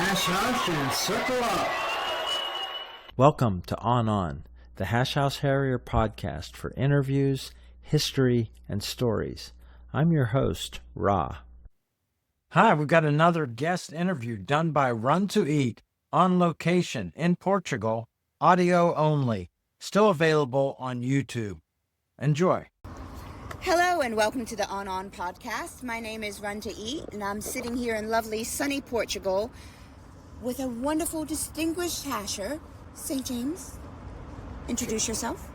Hash House and circle up. Welcome to On, the Hash House Harrier podcast for interviews, history, and stories. I'm your host, Ra. Hi, we've got another guest interview done by Run2Eat on location in Portugal, audio only, still available on YouTube. Enjoy. Hello and welcome to the On podcast. My name is Run2Eat and I'm sitting here in lovely sunny Portugal with a wonderful distinguished hasher, St. James. Introduce yourself.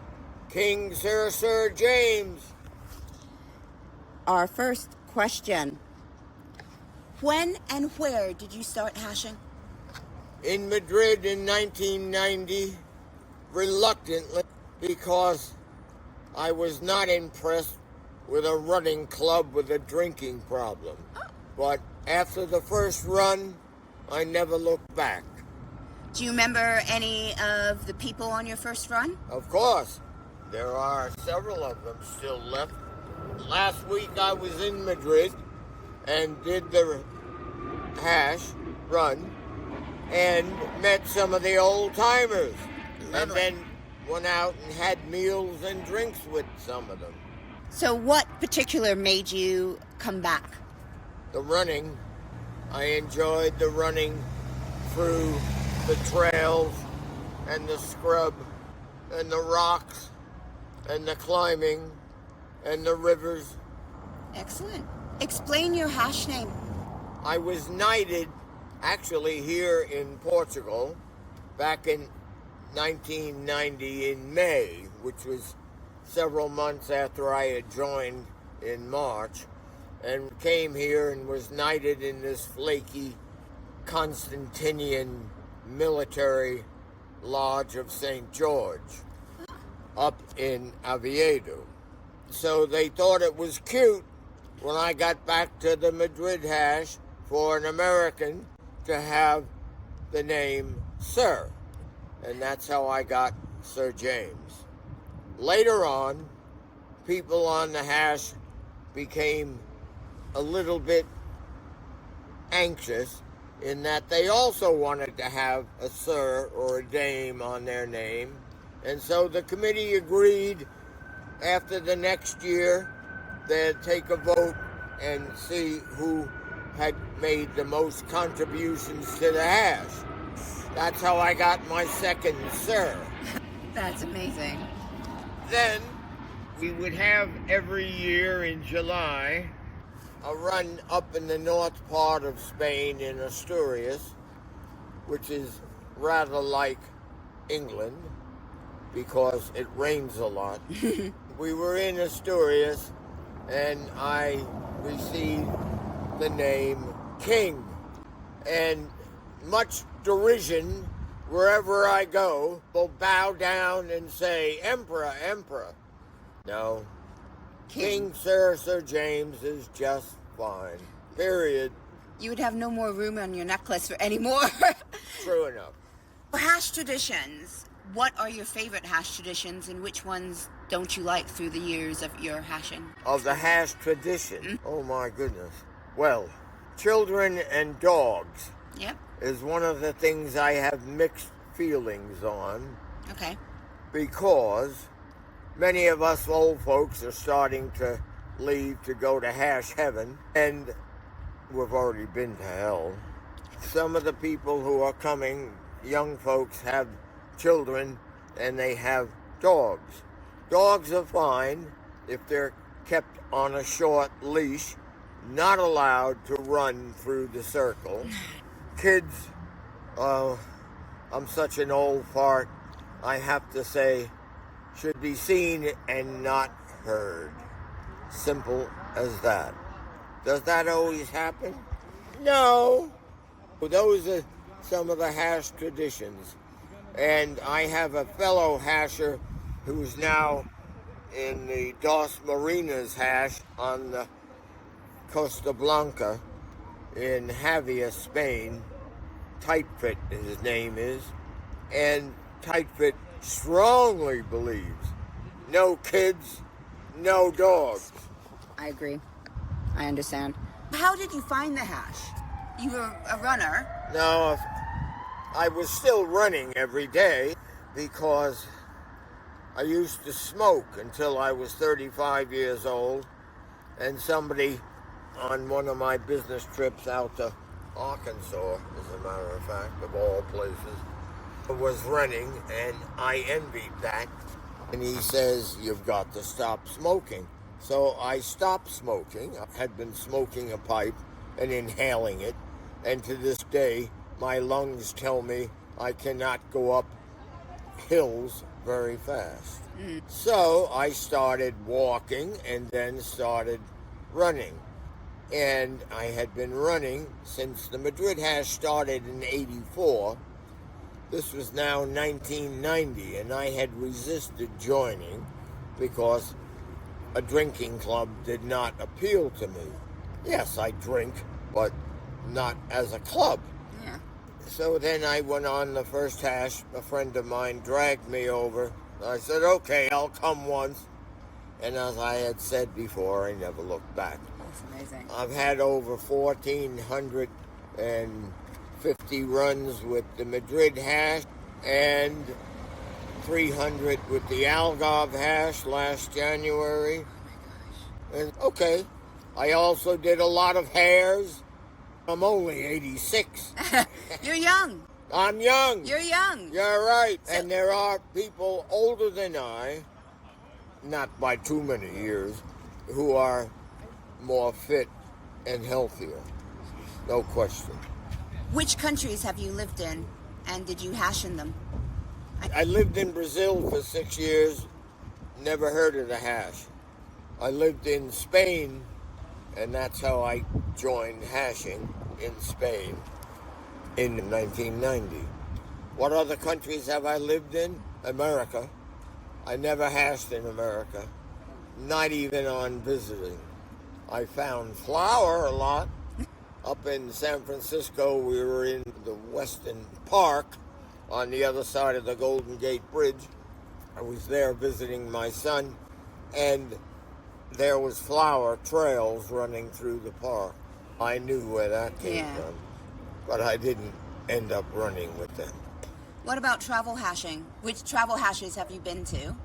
King Sir James. Our first question. When and where did you start hashing? In Madrid in 1990, reluctantly, because I was not impressed with a running club with a drinking problem. But after the first run, I never looked back. Do you remember any of the people on your first run? Of course. There are several of them still left. Last week I was in Madrid and did the hash run and met some of the old timers. And then went out and had meals and drinks with some of them. So what particular made you come back? The running. I enjoyed the running through the trails and the scrub and the rocks and the climbing and the rivers. Excellent. Explain your hash name. I was knighted actually here in Portugal back in 1990 in May, which was several months after I had joined in March, and came here and was knighted in this flaky Constantinian military lodge of St. George up in Oviedo. So they thought it was cute when I got back to the Madrid hash for an American to have the name Sir. And that's how I got Sir James. Later on, people on the hash became a little bit anxious in that they also wanted to have a sir or a dame on their name. And so the committee agreed after the next year they'd take a vote and see who had made the most contributions to the hash. That's how I got my second sir. That's amazing. Then we would have every year in July a run up in the north part of Spain in Asturias, which is rather like England because it rains a lot. We were in Asturias and I received the name King, and much derision wherever I go, will bow down and say, Emperor, Emperor. No. King Sir James is just fine. Period. You would have no more room on your necklace for any more. True enough. Hash traditions. What are your favorite hash traditions and which ones don't you like through the years of your hashing? Of the hash tradition? Mm-hmm. Oh my goodness. Well, children and dogs. Yep. Is one of the things I have mixed feelings on. Okay. Because many of us old folks are starting to leave to go to hash heaven, and we've already been to hell. Some of the people who are coming, young folks, have children and they have dogs. Dogs are fine if they're kept on a short leash, not allowed to run through the circle. Kids, I'm such an old fart, I have to say, should be seen and not heard. Simple as that. Does that always happen? No. Those are some of the hash traditions. And I have a fellow hasher who's now in the Dos Marinas hash on the Costa Blanca in Javia, Spain. Tightfit, his name is. And Tightfit strongly believes no kids, no dogs. I agree. I understand. How did you find the hash? You were a runner. No, I was still running every day because I used to smoke until I was 35 years old, and somebody on one of my business trips out to Arkansas, as a matter of fact, of all places, was running, and I envied that. And he says, "You've got to stop smoking." So I stopped smoking. I had been smoking a pipe and inhaling it, and to this day, my lungs tell me I cannot go up hills very fast. So I started walking and then started running. And I had been running since the Madrid H3 started in '84. This was now 1990, and I had resisted joining because a drinking club did not appeal to me. Yes, I drink, but not as a club. Yeah. So then I went on the first hash. A friend of mine dragged me over. I said, "Okay, I'll come once." And as I had said before, I never looked back. That's amazing. I've had over 1,450 runs with the Madrid H3 and 300 with the Algarve H3 last January. And okay, I also did a lot of hares. I'm only 86. You're young. I'm young. You're young. You're right. And there are people older than I, not by too many years, who are more fit and healthier. No question. Which countries have you lived in, and did you hash in them? I lived in Brazil for 6 years, never heard of the hash. I lived in Spain, and that's how I joined hashing in Spain in 1990. What other countries have I lived in? America. I never hashed in America, not even on visiting. I found flour a lot. Up in San Francisco, we were in the Weston Park on the other side of the Golden Gate Bridge. I was there visiting my son, and there was flower trails running through the park. I knew where that came from, but I didn't end up running with them. What about travel hashing? Which travel hashes have you been to?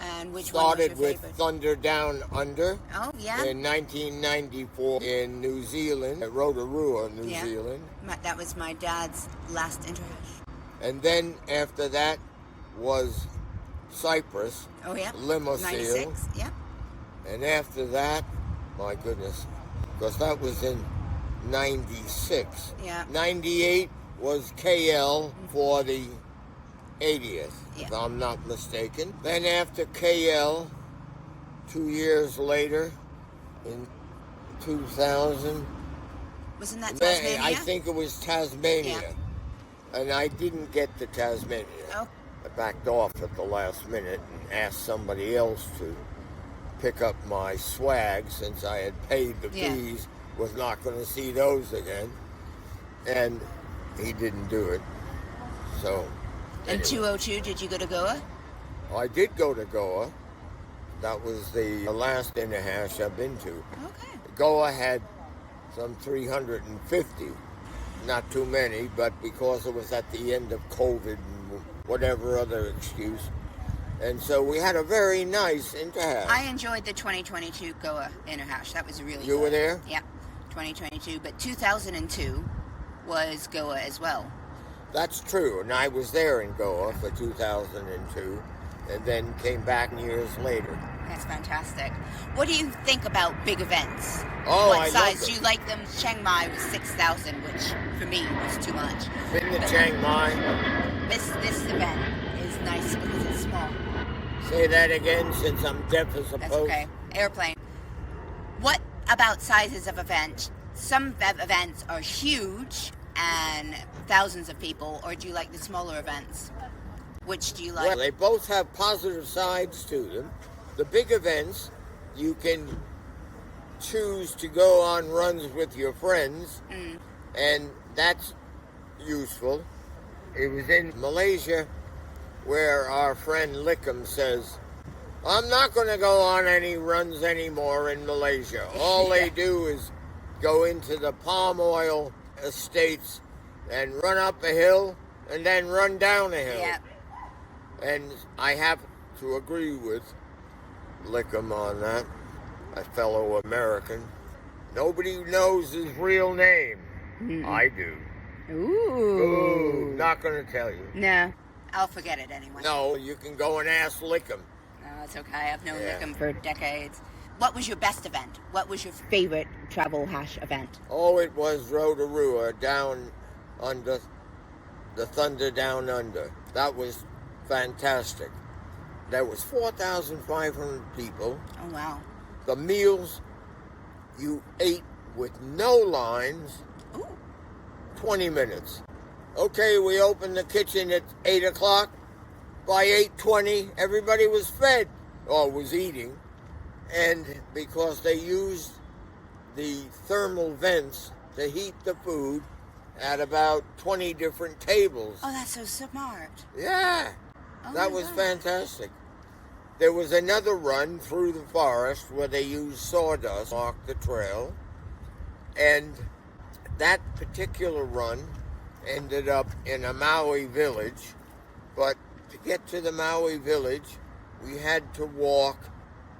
And which Started one was your with favorite? Thunder Down Under Oh, yeah. in 1994 in New Zealand, at Rotorua, New Zealand. That was my dad's last interhash. And then after that was Cyprus, Oh, yeah. Limousine. 96, yeah. And after that, my goodness, because that was in 96. Yeah. 98 was KL for the 80th, if Yeah. I'm not mistaken. Then after KL, 2 years later, in 2000, Wasn't that Tasmania? I think it was Tasmania. Yeah. And I didn't get to Tasmania. Oh. I backed off at the last minute and asked somebody else to pick up my swag since I had paid the fees, was not going to see those again. And he didn't do it. So... In 202, did you go to Goa? I did go to Goa. That was the last interhash I've been to. Okay. Goa had some 350. Not too many, but because it was at the end of COVID and whatever other excuse. And so we had a very nice interhash. I enjoyed the 2022 Goa interhash. That was really You good. were there? Yeah, 2022. But 2002 was Goa as well. That's true, and I was there in Goa for 2002, and then came back years later. That's fantastic. What do you think about big events? Oh, what I size love do you like them? Chiang Mai was 6,000, which for me was too much. Been to Chiang Mai. This event is nice because it's small. Say that again, since I'm deaf as a That's post. okay. Airplane. What about sizes of events? Some events are huge and thousands of people, or do you like the smaller events? Which do you like? Well, they both have positive sides to them. The big events, you can choose to go on runs with your friends, and that's useful. It was in Malaysia where our friend Lickham says, "I'm not going to go on any runs anymore in Malaysia. All they do is go into the palm oil estates and run up a hill and then run down a hill. Yeah. And I have to agree with Lickham on that, a fellow American. Nobody knows his real name. I do. Ooh. Not going to tell you. No. I'll forget it anyway. No, you can go and ask Lickham. No, it's okay. I've known Yeah. Lickham for decades. What was your best event? What was your favorite travel hash event? Oh, it was Rotorua down under, the Thunder Down Under. That was fantastic. There was 4,500 people. Oh, wow. The meals you ate with no lines, Ooh. 20 minutes. Okay, we opened the kitchen at 8 o'clock. By 8:20, everybody was fed or was eating. And because they used the thermal vents to heat the food at about 20 different tables. Oh, that's so smart. Yeah, Oh, that my was God. fantastic. There was another run through the forest where they used sawdust to mark the trail. And that particular run ended up in a Maui village. But to get to the Maui village, we had to walk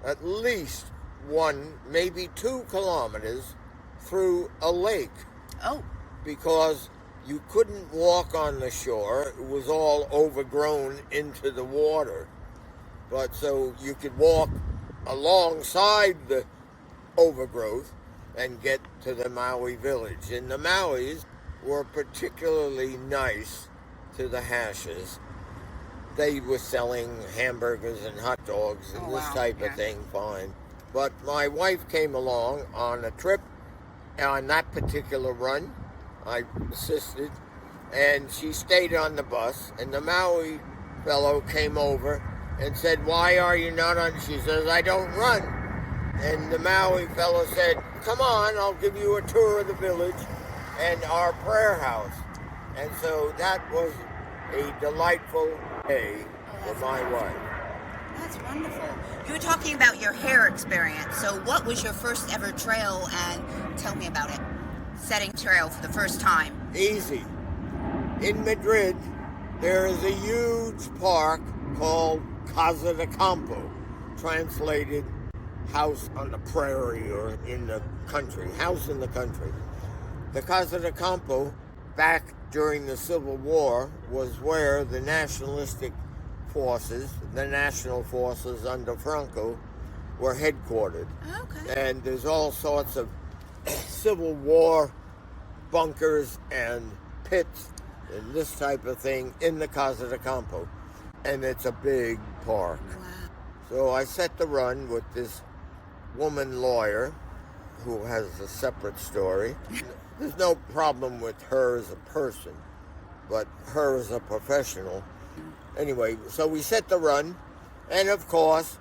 at least 1, maybe 2 kilometers through a lake Oh. because you couldn't walk on the shore. It was all overgrown into the water. But so you could walk alongside the overgrowth and get to the Maui village. And the Mauis were particularly nice to the hashes. They were selling hamburgers and hot dogs and this type of thing, fine. But my wife came along on a trip on that particular run. I assisted, and she stayed on the bus, and the Maui fellow came over and said, "Why are you not on?" She says, "I don't run." And the Maui fellow said, "Come on, I'll give you a tour of the village and our prayer house." And so that was a delightful day for my wife. That's wonderful. You were talking about your hair experience. So what was your first ever trail, and tell me about it. Setting trail for the first time. Easy. In Madrid, there is a huge park called 𝐎𝐧 𝐏𝐴, translated house on the prairie or in the country, house in the country. The 𝐎𝐧 𝐏𝐴, back during the Civil War, was where the nationalistic forces, the national forces under Franco, were headquartered. Okay. And there's all sorts of Civil War bunkers and pits and this type of thing in the 𝐎𝐧 𝐏𝐴. And it's a big park. Wow. So I set the run with this woman lawyer who has a separate story. There's no problem with her as a person, but her as a professional. Anyway, so we set the run, and of course,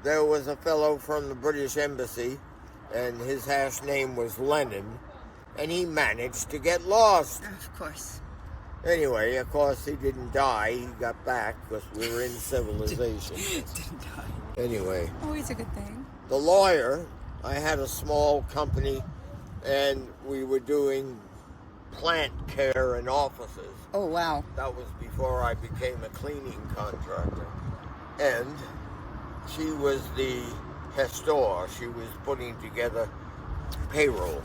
there was a fellow from the British Embassy, and his hash name was Lennon, and he managed to get lost. Of course. Anyway, of course, he didn't die. He got back because we were in civilization. Didn't die. Anyway. Always a good thing. The lawyer, I had a small company, and we were doing plant care in offices. Oh, wow. That was before I became a cleaning contractor. And she was the gestor. She was putting together payroll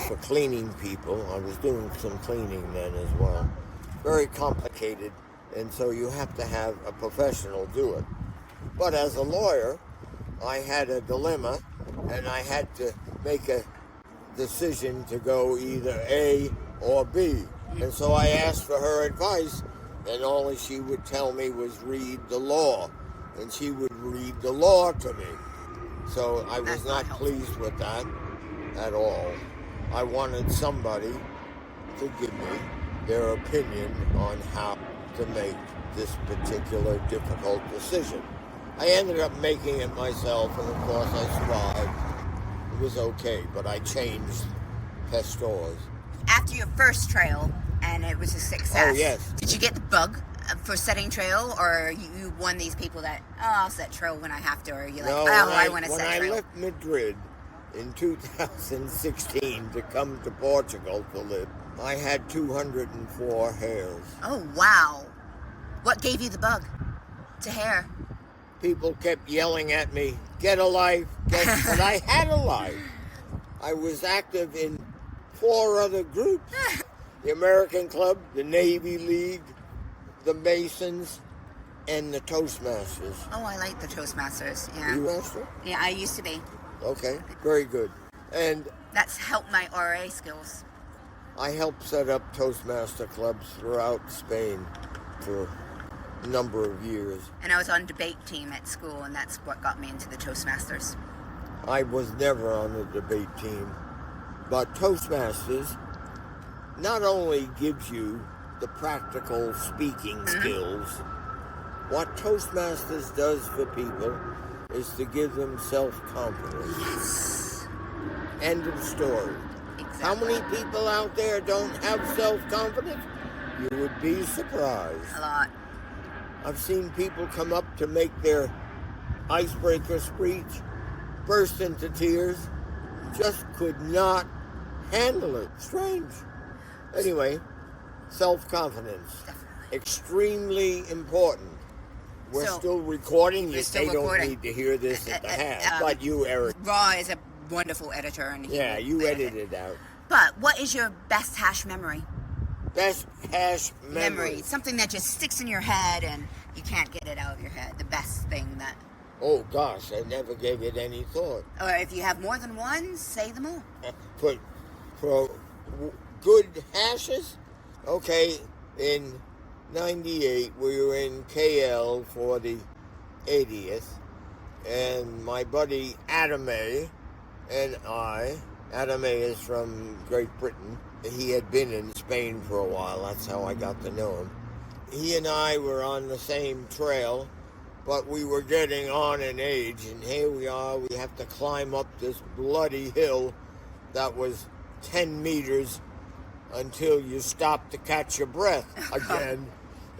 for cleaning people. I was doing some cleaning then as well. Very complicated, and so you have to have a professional do it. But as a lawyer, I had a dilemma, and I had to make a decision to go either A or B. And so I asked for her advice, and all she would tell me was read the law. And she would read the law to me. So I was not pleased with that at all. I wanted somebody to give me their opinion on how to make this particular difficult decision. I ended up making it myself, and of course I survived. It was okay, but I changed gestors. After your first trail, and it was a success. Oh, yes. Did you get the bug for setting trail, or you one of these people that, I'll set trail when I have to, or you're like, I want to set trail? When I left Madrid in 2016 to come to Portugal to live, I had 204 hares. Oh, wow. What gave you the bug to hair? People kept yelling at me, get a life, but I had a life. I was active in 4 other groups. The American Club, the Navy League, the Masons, and the Toastmasters. Oh, I like the Toastmasters, yeah. You master? Yeah, I used to be. Okay, very good. And That's helped my RA skills. I helped set up Toastmaster clubs throughout Spain for a number of years. And I was on debate team at school, and that's what got me into the Toastmasters. I was never on the debate team, but Toastmasters not only gives you the practical speaking skills, what Toastmasters does for people is to give them self-confidence. Yes. End of story. Exactly. How many people out there don't have self-confidence? You would be surprised. A lot. I've seen people come up to make their icebreaker speech, burst into tears, just could not handle it. Strange. Anyway, self-confidence. Definitely. Extremely important. We're So, still recording. we're You still they don't recording. need to hear this at the half. But you, Eric. Raw is a wonderful editor. And he Yeah, will you edit edited it out. But what is your best hash memory? Best hash memory. Something that just sticks in your head and you can't get it out of your head. The best thing that... Oh, gosh, I never gave it any thought. Or if you have more than one, say them all. For good hashes? Okay, in 98, we were in KL for the 80th, and my buddy Adame and I, Adame is from Great Britain. He had been in Spain for a while. That's how I got to know him. He and I were on the same trail, but we were getting on in age, and here we are. We have to climb up this bloody hill that was 10 meters until you stop to catch your breath again,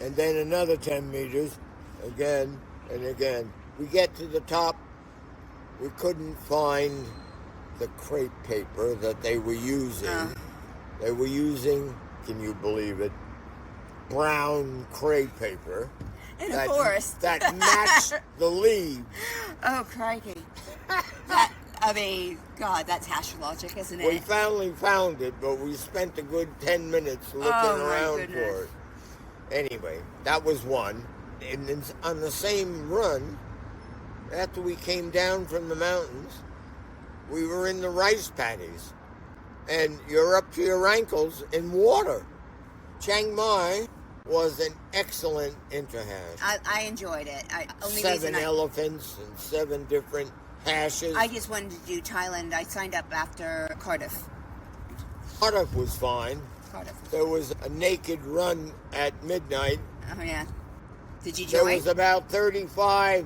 and then another 10 meters, again and again. We get to the top. We couldn't find the crepe paper that they were using. They were using, can you believe it, brown crepe paper. In a forest. That matched the leaves. Oh, crikey. God, that's hash logic, isn't it? We finally found it, but we spent a good 10 minutes looking around for it. Anyway, that was one. And then on the same run, after we came down from the mountains, we were in the rice paddies. And you're up to your ankles in water. Chiang Mai was an excellent interhash. I enjoyed it. Only 7 elephants and 7 different hashes. I just wanted to do Thailand. I signed up after Cardiff. Cardiff was fine. Cardiff. There was a naked run at midnight. Oh, yeah. Did you join? There was about 35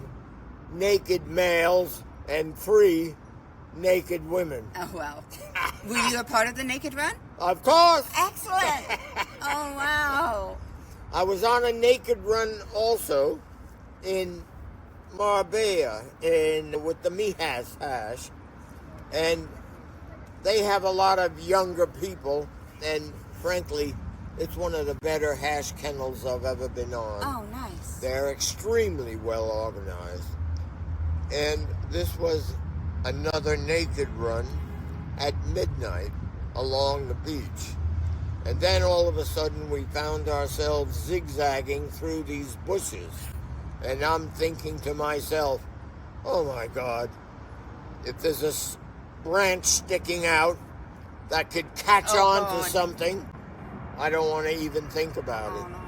naked males and 3 naked women. Oh, wow. Were you a part of the naked run? Of course. Excellent. Oh, wow. I was on a naked run also in Marbella with the Mijas hash, and they have a lot of younger people, and frankly, it's one of the better hash kennels I've ever been on. Oh, nice. They're extremely well organized, and this was another naked run at midnight along the beach. And then all of a sudden we found ourselves zigzagging through these bushes. And I'm thinking to myself, oh my God, if there's a branch sticking out that could catch on to something, I don't want to even think about it. No.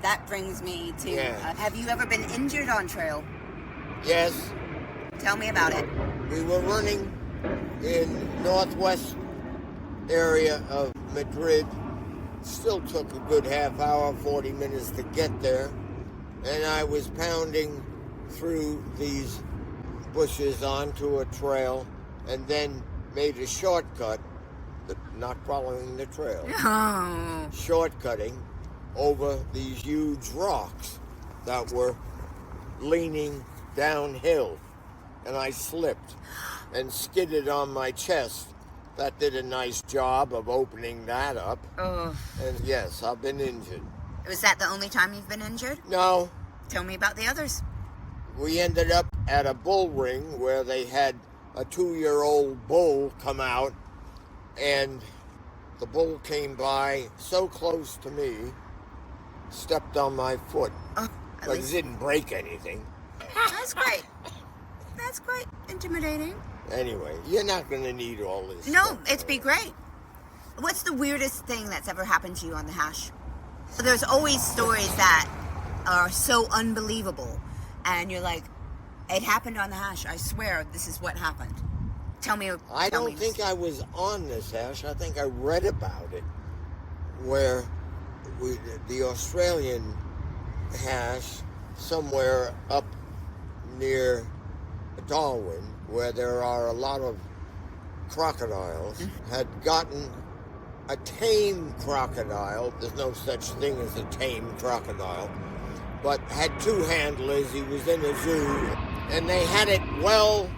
That brings me to, have you ever been injured on trail? Yes. Tell me about it. We were running in northwest area of Madrid. Still took a good half hour, 40 minutes to get there. And I was pounding through these bushes onto a trail and then made a shortcut, not following the trail. Oh. Shortcutting over these huge rocks that were leaning downhill. And I slipped and skidded on my chest that did a nice job of opening that up. Oh. And yes, I've been injured. Was that the only time you've been injured? No, Tell me about the others. we ended up at a bull ring where they had a 2-year-old bull come out, and the bull came by so close to me, stepped on my foot, Oh, at but it least didn't break anything. that's great. That's quite intimidating. Anyway, you're not going to need all this No, stuff. it'd be great. What's the weirdest thing that's ever happened to you on the hash? There's always stories that are so unbelievable, and you're like, it happened on the hash. I swear this is what happened. Tell me. I don't think I was on this hash. I think I read about it, where the Australian hash, somewhere up near Darwin, where there are a lot of crocodiles, had gotten a tame crocodile. There's no such thing as a tame crocodile, but had 2 handlers. He was in a zoo, and they had it well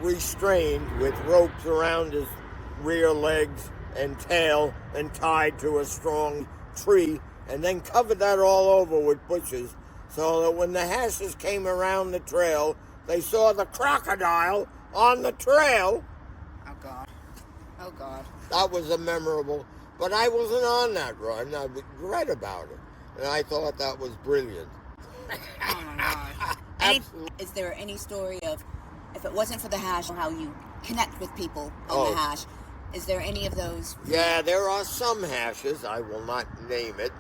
restrained with ropes around his rear legs and tail and tied to a strong tree, and then covered that all over with bushes, so that when the hashes came around the trail, they saw the crocodile on the trail. Oh, God. Oh, God. That was a memorable, but I wasn't on that run. I read about it, and I thought that was brilliant. Oh, my God. Absolutely. Is there any story of, if it wasn't for the hash, how you connect with people on the hash? Is there any of those? Yeah, there are some hashes, I will not name it,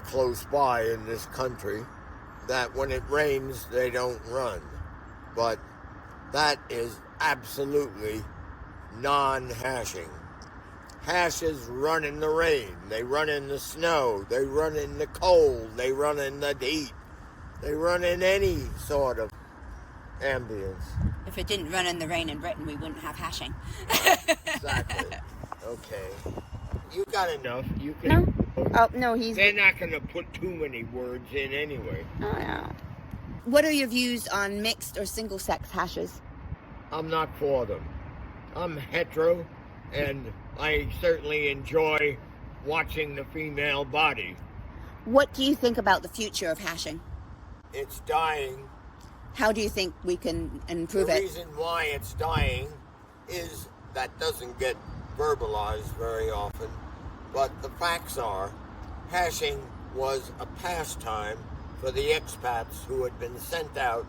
close by in this country, that when it rains, they don't run. But that is absolutely non-hashing. Hashes run in the rain, they run in the snow, they run in the cold, they run in the heat, they run in any sort of ambience. If it didn't run in the rain in Britain, we wouldn't have hashing. Exactly. Okay. You got enough. You can. No? Oh, no, he's... They're not going to put too many words in anyway. Oh, no. What are your views on mixed or single-sex hashes? I'm not for them. I'm hetero, and I certainly enjoy watching the female body. What do you think about the future of hashing? It's dying. How do you think we can improve The it? reason why it's dying is that doesn't get verbalized very often, but the facts are hashing was a pastime for the expats who had been sent out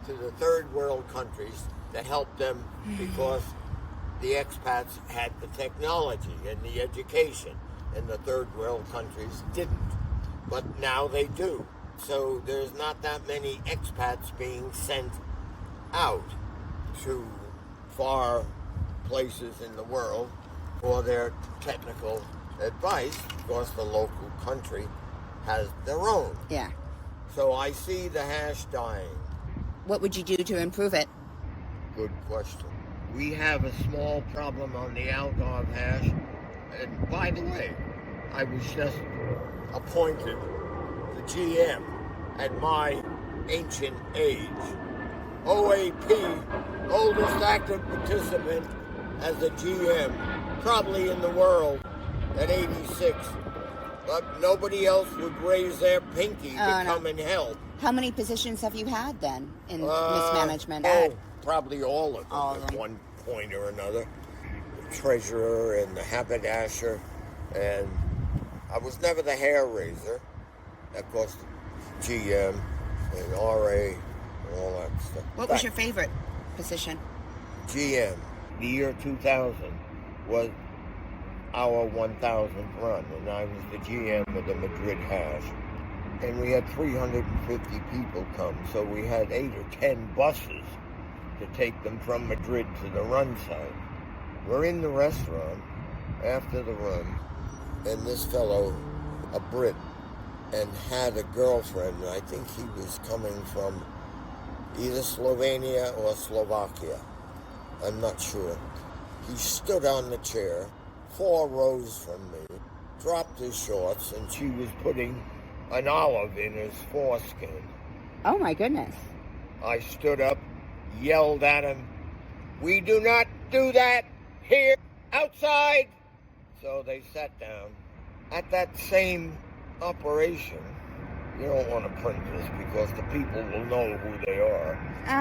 to the third world countries to help them because the expats had the technology and the education and the third world countries didn't. But now they do. So there's not that many expats being sent out to far places in the world for their technical advice because the local country has their own. Yeah. So I see the hash dying. What would you do to improve it? Good question. We have a small problem on the Algarve hash. And by the way, I was just appointed the GM at my ancient age. OAP, oldest active participant as a GM, probably in the world at 86. But nobody else would raise their pinky to come and help. How many positions have you had then in mismanagement? Probably all of them All of at them. one point or another. The treasurer and the haberdasher, and I was never the Hare Raiser. Of course, GM and RA and all that stuff. What was your favorite position? GM. The year 2000 was our 1,000th run, and I was the GM of the Madrid Hash. And we had 350 people come, so we had 8 or 10 buses to take them from Madrid to the run site. We're in the restaurant after the run, and this fellow, a Brit, and had a girlfriend. I think he was coming from either Slovenia or Slovakia. I'm not sure. He stood on the chair 4 rows from me, dropped his shorts, and she was putting an olive in his foreskin. Oh my goodness. I stood up, yelled at him, "We do not do that here." outside. So they sat down. At that same operation, you don't want to print this because the people will know who they are.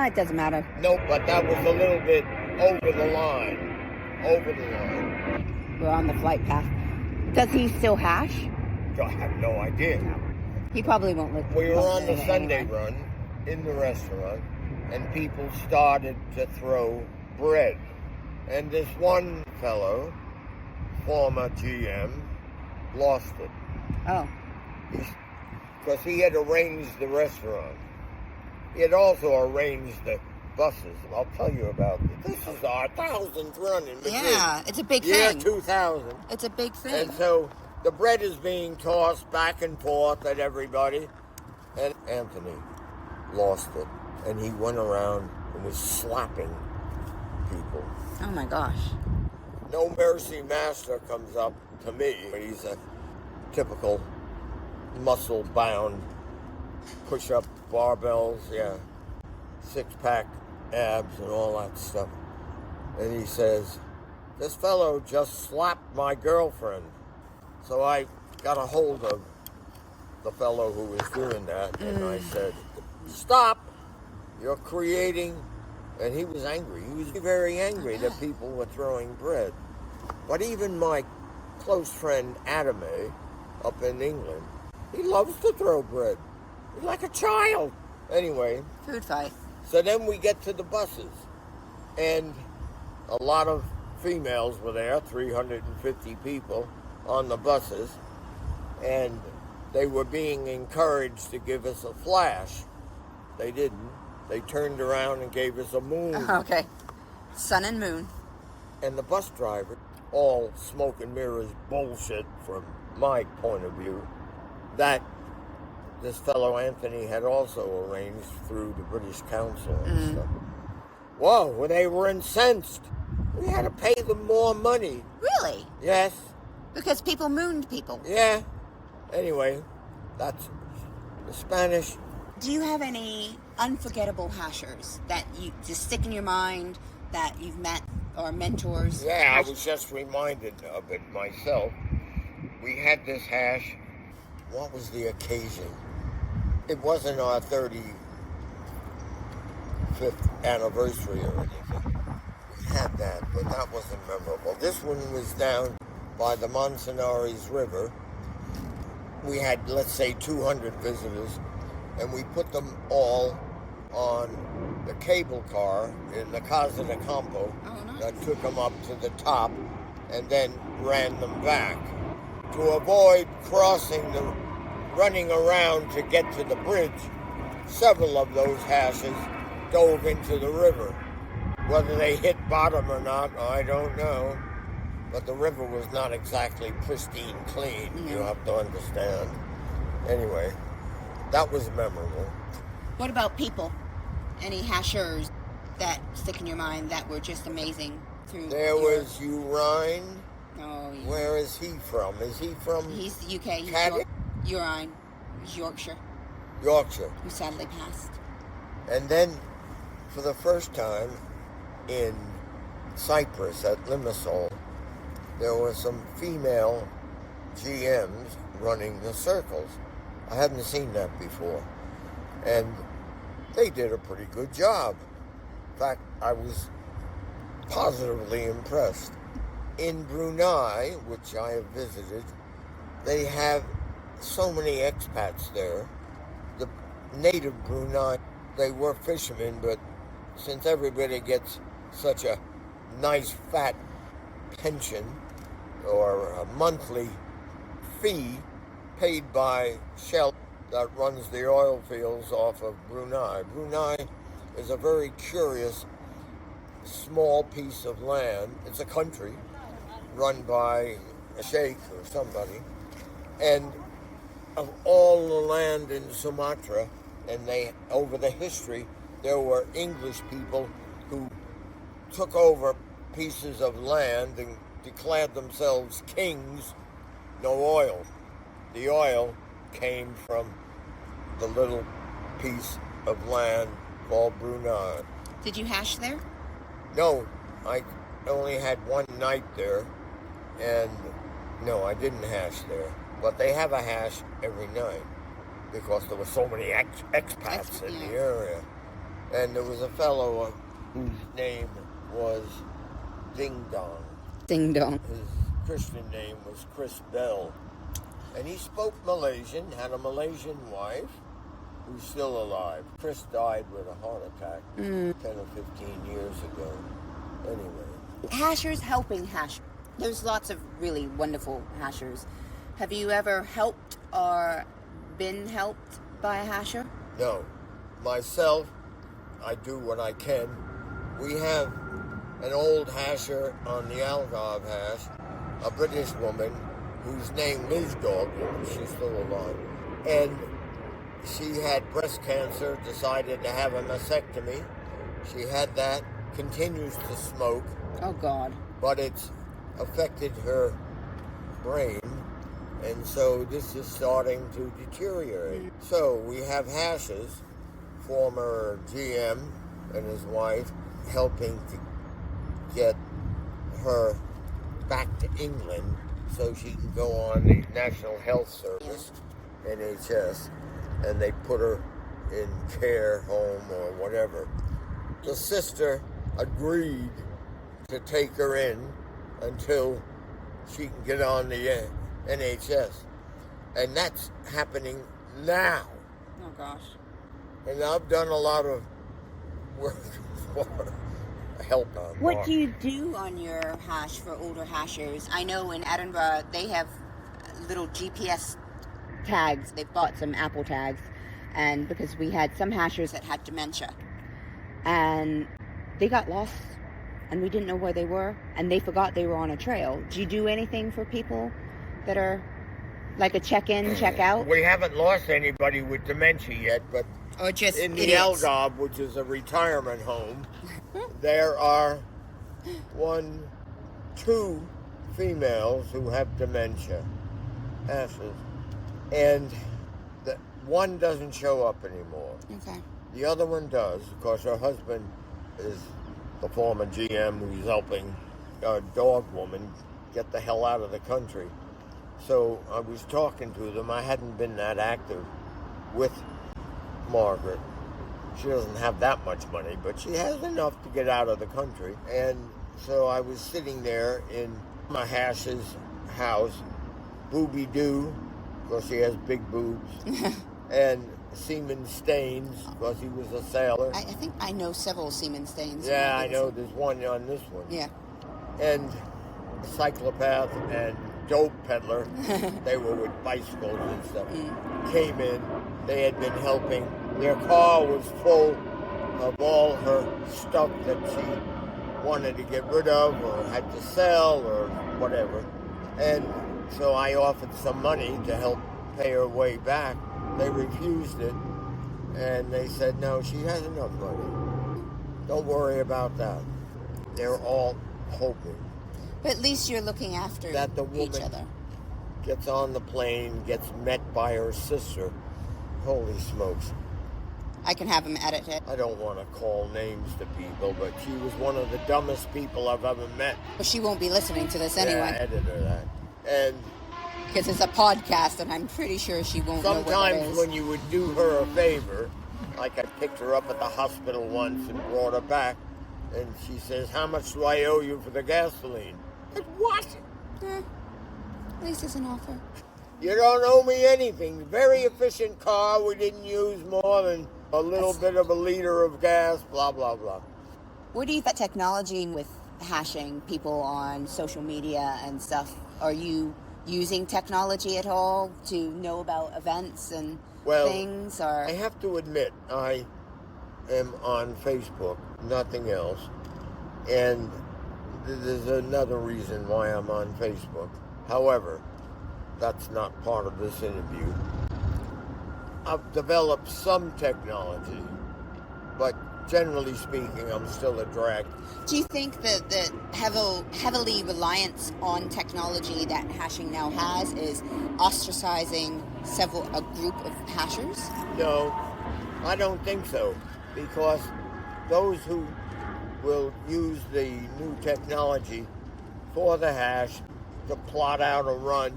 It doesn't matter. No, but that was a little bit over the line. Over the line. We're on the flight path. Does he still hash? I have no idea. No. He probably won't look. We were on the anyway. Sunday run in the restaurant, and people started to throw bread. And this one fellow, former GM, lost it. Oh. Because he had arranged the restaurant. He had also arranged the buses. I'll tell you about it. This is our 1000th run in Madrid. Yeah, it's a big Year thing. 2000. It's a big thing. And so the bread is being tossed back and forth at everybody. And Anthony lost it. And he went around and was slapping people. Oh my gosh. No Mercy Master comes up to me. He's a typical muscle-bound push-up barbells, six-pack abs and all that stuff. And he says, "This fellow just slapped my girlfriend." So I got a hold of the fellow who was doing that, and I said, "Stop! You're creating..." And he was angry. He was very angry that people were throwing bread. But even my close friend Adame up in England, he loves to throw bread. He's like a child. Anyway. Food fight. So then we get to the buses. And a lot of females were there, 350 people on the buses. And they were being encouraged to give us a flash. They didn't. They turned around and gave us a moon. Okay. Sun and moon. And the bus driver, all smoke and mirrors bullshit from my point of view, that this fellow Anthony had also arranged through the British Council and stuff. Whoa, well, they were incensed. We had to pay them more money. Really? Yes. Because people mooned people. Yeah. Anyway, that's the Spanish. Do you have any unforgettable hashers that you just stick in your mind that you've met or mentors? Yeah, I was just reminded of it myself. We had this hash. What was the occasion? It wasn't our 35th anniversary or anything. We had that, but that wasn't memorable. This one was down by the Manzanares River. We had, let's say, 200 visitors, and we put them all on the cable car in the 𝐏𝐧 𝐏𝐿𝐴 that took them up to the top and then ran them back. To avoid running around to get to the bridge, several of those hashes dove into the river. Whether they hit bottom or not, I don't know. But the river was not exactly pristine clean, you have to understand. Anyway, that was memorable. What about people? Any hashers that stick in your mind that were just amazing through There was Urine. Oh, yeah. Where is he from? Is he from He's UK. He's Caddick? Urine. He's Yorkshire. Yorkshire? Who sadly passed. And then, for the first time in Cyprus at Limassol, there were some female GMs running the circles. I hadn't seen that before. And they did a pretty good job. In fact, I was positively impressed. In Brunei, which I have visited, they have so many expats there. The native Brunei, they were fishermen, but since everybody gets such a nice fat pension or a monthly fee paid by Shell that runs the oil fields off of Brunei. Brunei is a very curious small piece of land. It's a country run by a sheikh or somebody. And of all the land in Sumatra, and over the history, there were English people who took over pieces of land and declared themselves kings. No oil. The oil came from the little piece of land called Brunei. Did you hash there? No, I only had one night there, and no, I didn't hash there. But they have a hash every night because there were so many expats in the area. And there was a fellow whose name was Ding Dong. Ding Dong. His Christian name was Chris Bell. And he spoke Malaysian, had a Malaysian wife who's still alive. Chris died with a heart attack 10 or 15 years ago. Anyway. Hashers helping hashers. There's lots of really wonderful hashers. Have you ever helped or been helped by a hasher? No. Myself, I do what I can. We have an old hasher on the Algarve hash, a British woman whose name is Dogwood. She's still alive. And she had breast cancer, decided to have a mastectomy. She had that, continues to smoke. Oh, God. But it's affected her brain, and so this is starting to deteriorate. So we have hashes, former GM and his wife, helping to get her back to England so she can go on the National Health Service, NHS, and they put her in care home or whatever. The sister agreed to take her in until she can get on the NHS. And that's happening now. Oh, gosh. And I've done a lot of work for help. What do you do on your hash for older hashers? I know in Edinburgh they have little GPS tags. They've bought some Apple tags, and because we had some hashers that had dementia, and they got lost, and we didn't know where they were, and they forgot they were on a trail. Do you do anything for people that are like a check-in, check-out? We haven't lost anybody with dementia yet, but Or just in the idiots? Algarve, which is a retirement home, there are 2 females who have dementia, hashes, and one doesn't show up anymore. Okay. The other one does, because her husband is the former GM who's helping a dog woman get the hell out of the country. So I was talking to them. I hadn't been that active with Margaret. She doesn't have that much money, but she has enough to get out of the country. And so I was sitting there in my hash's house, Booby Doo, because she has big boobs, and Seaman Staines, because he was a sailor. I think I know several Seaman Staines. Yeah, I know. There's one on this one. Yeah. And Cyclopath and Dope Peddler, they were with bicycles and stuff, came in. They had been helping. Their car was full of all her stuff that she wanted to get rid of or had to sell or whatever. And so I offered some money to help pay her way back. They refused it, and they said, no, she has enough money. Don't worry about that. They're all hoping But at least you're looking after that the each woman other. gets on the plane, gets met by her sister. Holy smokes. I can have him edit it. I don't want to call names to people, but she was one of the dumbest people I've ever met. But she won't be listening to this Yeah, anyway. edit her that. And Because it's a podcast, and I'm pretty sure she won't know what that sometimes is. when you would do her a favor, like I picked her up at the hospital once and brought her back, and she says, how much do I owe you for the gasoline? I said, what? At least it's an offer. You don't owe me anything. Very efficient car. We didn't use more than a little bit of a liter of gas, blah, blah, blah. Where do you think technology with hashing people on social media and stuff? Are you using technology at all to know about events and things? Or I have to admit, I am on Facebook, nothing else. And there's another reason why I'm on Facebook. However, that's not part of this interview. I've developed some technology, but generally speaking, I'm still a drag. do you think that the heavily reliance on technology that hashing now has is ostracizing a group of hashers? No, I don't think so, because those who will use the new technology for the hash to plot out a run,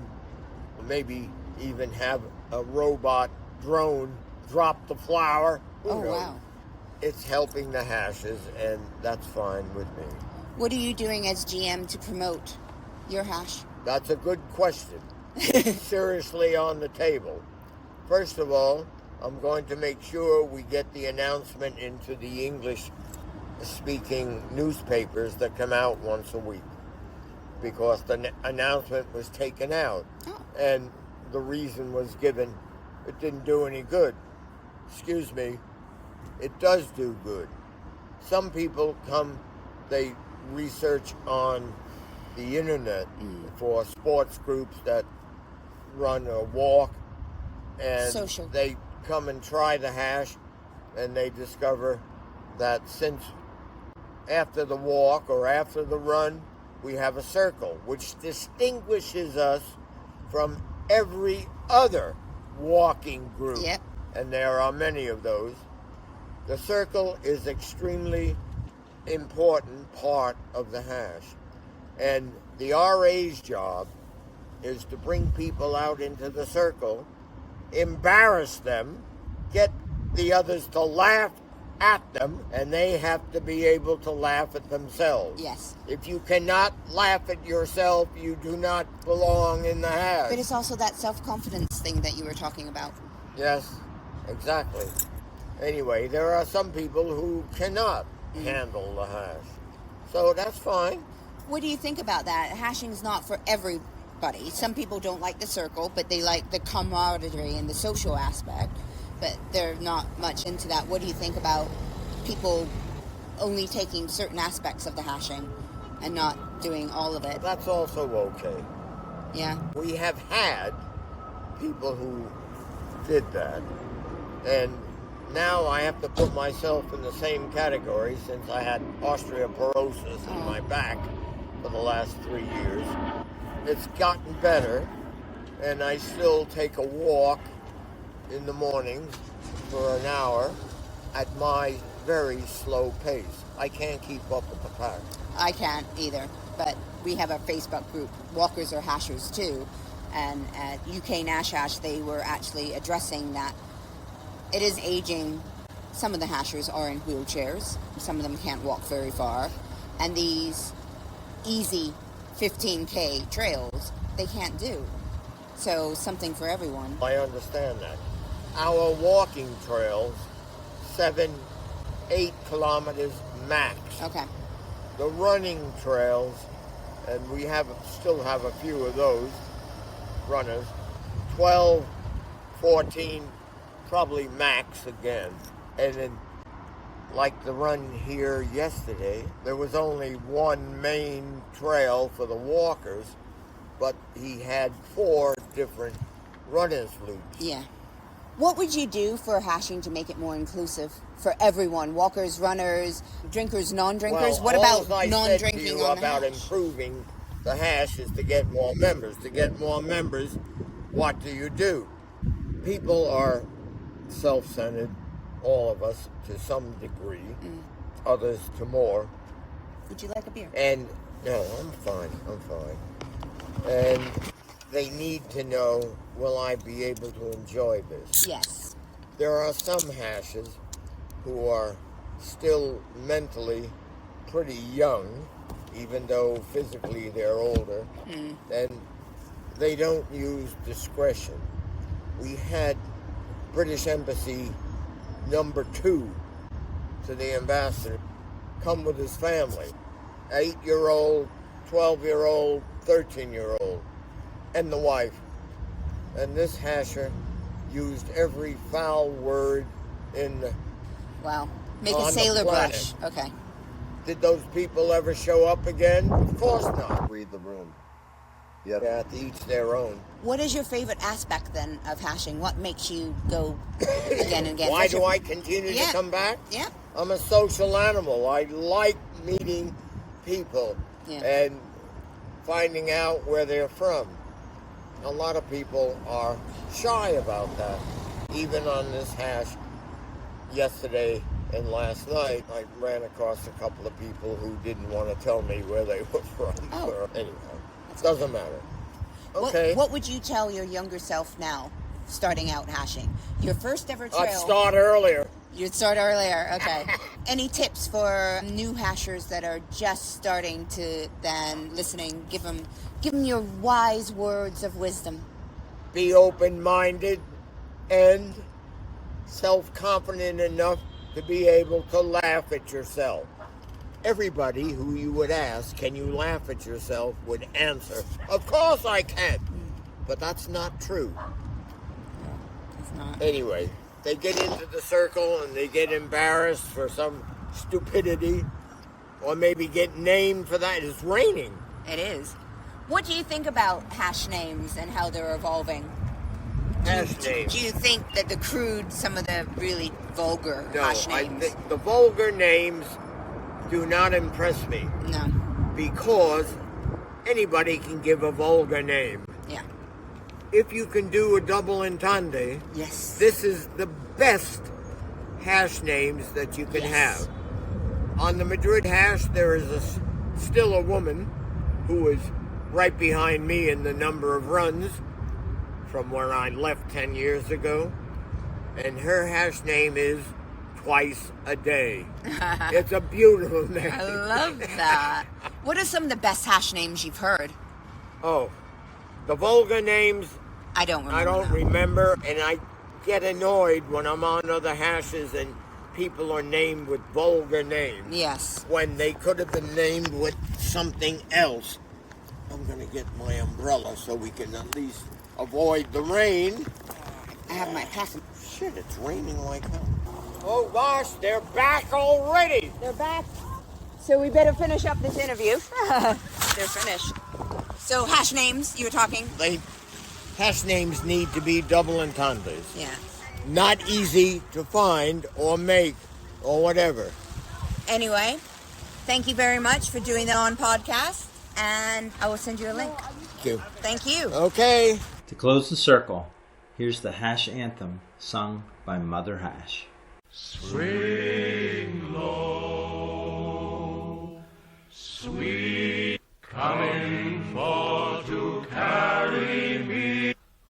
maybe even have a robot drone drop the flour. Oh, wow. It's helping the hashes, and that's fine with me. What are you doing as GM to promote your hash? That's a good question. It's seriously on the table. First of all, I'm going to make sure we get the announcement into the English-speaking newspapers that come out once a week, because the announcement was taken out, and the reason was given, it didn't do any good. Excuse me, it does do good. Some people come, they research on the internet for sports groups that run or walk, and Social. They come and try the hash, and they discover that since after the walk or after the run, we have a circle, which distinguishes us from every other walking group. Yep. And there are many of those. The circle is extremely important part of the hash. And the RA's job is to bring people out into the circle, embarrass them, get the others to laugh at them, and they have to be able to laugh at themselves. Yes. If you cannot laugh at yourself, you do not belong in the hash. But it's also that self-confidence thing that you were talking about. Yes, exactly. Anyway, there are some people who cannot handle the hash. So that's fine. What do you think about that? Hashing's not for everybody. Some people don't like the circle, but they like the camaraderie and the social aspect, but they're not much into that. What do you think about people only taking certain aspects of the hashing and not doing all of it? That's also okay. Yeah. We have had people who did that, and now I have to put myself in the same category since I had osteoporosis in my back for the last 3 years. It's gotten better, and I still take a walk in the mornings for an hour at my very slow pace. I can't keep up with the pack. I can't either, but we have a Facebook group, Walkers or Hashers too, and at UK Nash Hash they were actually addressing that it is aging. Some of the hashers are in wheelchairs, some of them can't walk very far, and these easy 15K trails they can't do. So something for everyone. I understand that. Our walking trails, 7-8 kilometers max. Okay. The running trails, and we still have a few of those runners, 12, 14, probably max again. And then, like the run here yesterday, there was only one main trail for the walkers, but he had 4 different runners loops. Yeah. What would you do for hashing to make it more inclusive for everyone? Walkers, runners, drinkers, non-drinkers? Well, what all about I non-drinking said to you on the about hash? improving the hash is to get more members. To get more members, what do? People are self-centered, all of us, to some degree, others to more. Would you like a beer? And, no, I'm fine. And they need to know, will I be able to enjoy this? Yes. There are some hashes who are still mentally pretty young, even though physically they're older, and they don't use discretion. We had British Embassy number 2 to the ambassador come with his family, 8-year-old, 12-year-old, 13-year-old, and the wife. And this hasher used every foul word in the... Wow. Make On a the sailor planet. brush. Okay. Did those people ever show up again? Of course not. Read the room. Yep. Yeah, to each their own. What is your favorite aspect then of hashing? What makes you go again and again? Why do I continue to come back? Yeah. I'm a social animal. I like meeting people and finding out where they're from. A lot of people are shy about that. Even on this hash yesterday And last night, I ran across a couple of people who didn't want to tell me where they were from. Oh. Anyway, it doesn't matter. Okay. What would you tell your younger self now, starting out hashing? Your first ever trail. I'd start earlier. You'd start earlier, okay. Any tips for new hashers that are just starting to then listening? Give them your wise words of wisdom. Be open-minded and self-confident enough to be able to laugh at yourself. Everybody who you would ask, can you laugh at yourself, would answer, of course I can. But that's not true. It's not. Anyway, they get into the circle and they get embarrassed for some stupidity, or maybe get named for that. It's raining. It is. What do you think about hash names and how they're evolving? Hash names. Do you think that the crude, some of the really vulgar hash No, I names? think the vulgar names do not impress me. No. Because anybody can give a vulgar name. Yeah. If you can do a double entendre, Yes. this is the best hash names that you can have. On the Madrid hash, there is still a woman who is right behind me in the number of runs from where I left 10 years ago. And her hash name is Twice a Day. It's a beautiful name. I love that. What are some of the best hash names you've heard? Oh, the vulgar names, I don't remember. I don't them. remember, and I get annoyed when I'm on other hashes and people are named with vulgar names. Yes. When they could have been named with something else. I'm going to get my umbrella so we can at least avoid the rain. I have my pass. Shit, it's raining like hell. Oh gosh, they're back already. They're back. So we better finish up this interview. They're finished. So hash names, you were talking? Hash names need to be double entendres. Yeah. Not easy to find or make or whatever. Anyway, thank you very much for doing the On podcast, and I will send you a link. Thank you. Thank you. Okay. To close the circle, here's the hash anthem sung by Mother Hash. Swing low.